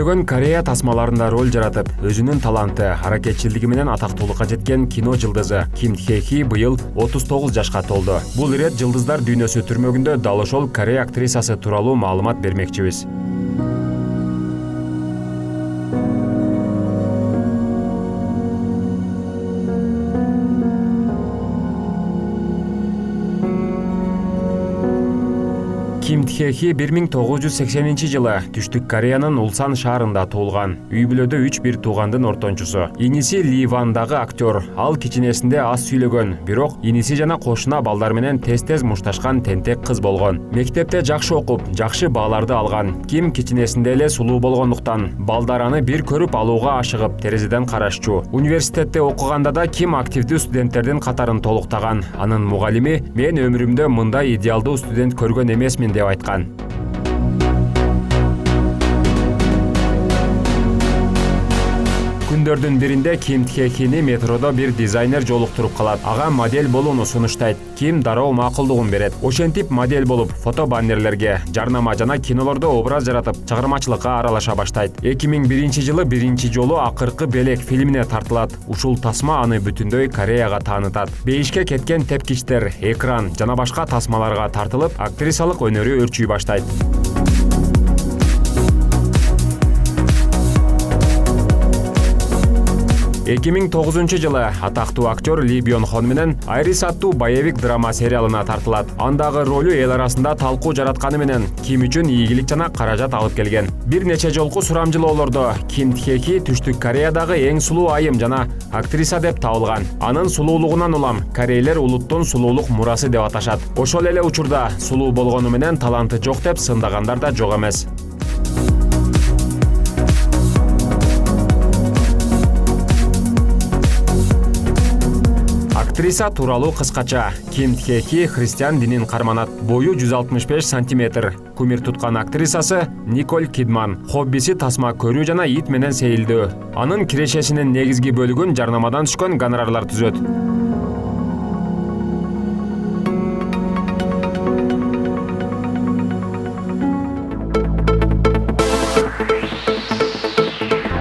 көптөгөн Корея тасмаларында роль жаратып, өзүнүн таланты, аракетчилдиги менен атактуулукка жеткен кино жылдызы Ким Тхе Хи быйыл 39 жашка толду. Бул ирет жылдыздар дүйнөсү түрмөгүндө дал ошол Корея актрисасы тууралуу маалымат бермекчибиз. Ким Тхе Хи 1980-жылы Түштүк Кореянын Улсан шаарында туулган. Үй бүлөдө 3 туугандын ортончусу. Иниси Ли Вандагы актер. Ал кичинесинде аз сүйлөгөн, бирок иниси жана кошуна балдар менен тез-тез мушташкан тентек кыз болгон. Мектепте жакшы окуп, жакшы бааларды алган. Ким кичинесинде эле сулуу болгондуктан балдар аны бир көрүп алууга ашыгып, терезеден карашчу. Университетте окуганда да Ким активдүү студенттердин катарын толуктаган. Анын мугалими: "Мен өмүрүмдө мындай идеалдуу студент көргөн эмесмин" деп айткан. Күндөрдүн биринде Ким Тхе Хини метродо бир дизайнер жолуктуруп калат. Ага модель болууну сунуштайт. Ким дароо макулдугун берет. Ошентип модель болуп, фото баннерлерге, жарнама жана кинолордо образ жаратып, чыгармачылыкка аралаша баштайт. 2001-жылы биринчи жолу Акыркы белек фильмине тартылат. Ушул тасма аны бүтүндөй Кореяга таанытат. Бейишке кеткен тепкичтер, экран жана башка тасмаларга тартылып, актрисалык өнөрү өрчүй баштайт. 2009-жылы атактуу актер Ли Бён Хон менен Айрис аттуу боевик драма сериалына тартылат. Андагы ролу эл арасында талкуу жаратканы менен Ким үчүн ийгилик жана каражат алып келген. Бир нече жолку сурамжылоолордо Ким Тхе Хи Түштүк Кореядагы эң сулуу айым жана актриса деп табылган. Анын сулуулугунан улам корейлер улуттун сулуулук мурасы деп аташат. Ошол эле учурда сулуу болгону менен таланты жок деп сындагандар да жок эмес. Актриса тууралуу кыскача. Ким Тхе Хи христиан динин карманат. Бою 165 сантиметр. Кумир туткан актрисасы Николь Кидман. Хоббиси тасма көрүү жана ит менен сейилдөө. Анын кирешесинин негизги бөлүгүн жарнамадан түшкөн гонорарлар түзөт.